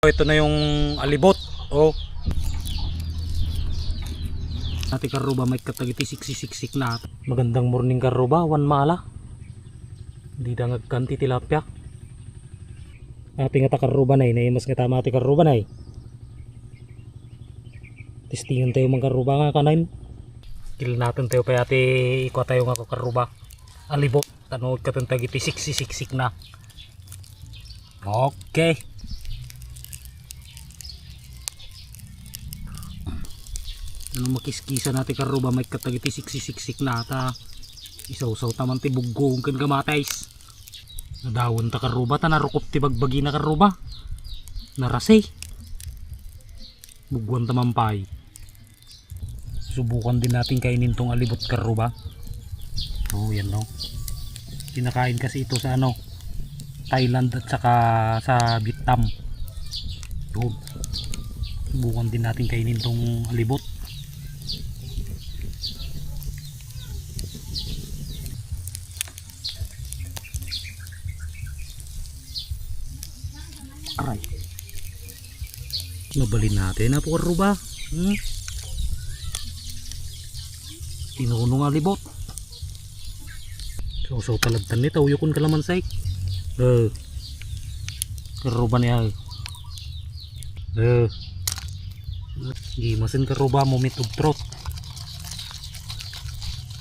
Ito na yung alibot. Oh. Ati karuba may katagiti siksik na. Magandang morning karuba, wan mala. Di da ngagkanti tilapia. Ati nga karuba nay, mas nga tama ati karuba nay. Testingan tayo mga karuba nga kanain. Kil natin tayo pa ati iko tayo nga karuba. Alibot, tanod katagiti siksik na. Okay. Ano makiskisa natin karuba may katagiti siksik na ata isaw-saw taman ti buggong kan gamatais nadawon ta karuba ta narukop ti bagbagi na karuba narasay bugwan tamampay. Subukan din natin kainin tong alibot karuba. Oh yan no, kinakain kasi ito sa ano Thailand at saka sa Vietnam. Oh, subukan din natin kainin tong alibot. Aray, mabalin natin na po karuba. Tinunong alibot. So talagtan nito uyukon kalamansay. Karuba niya. Gimasin karuba mo mitog trot.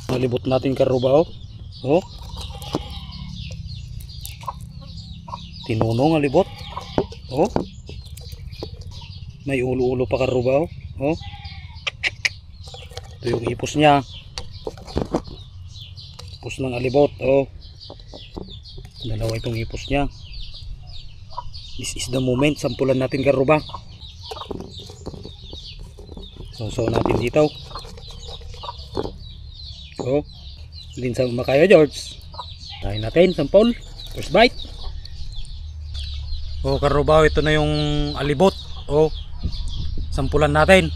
Alibot natin karuba oh. Tinunong alibot. Oh, may ulo-ulo pa karuba oh. Ito yung ipos niya, ipos ng alibot oh. Dalawa itong ipos niya. This is the moment, sampulan natin karuba. So natin dito oh. Din sa makaya George, tayo natin sampol, first bite. Oh karubaw, ito na yung alibot. Oh, sampulan natin.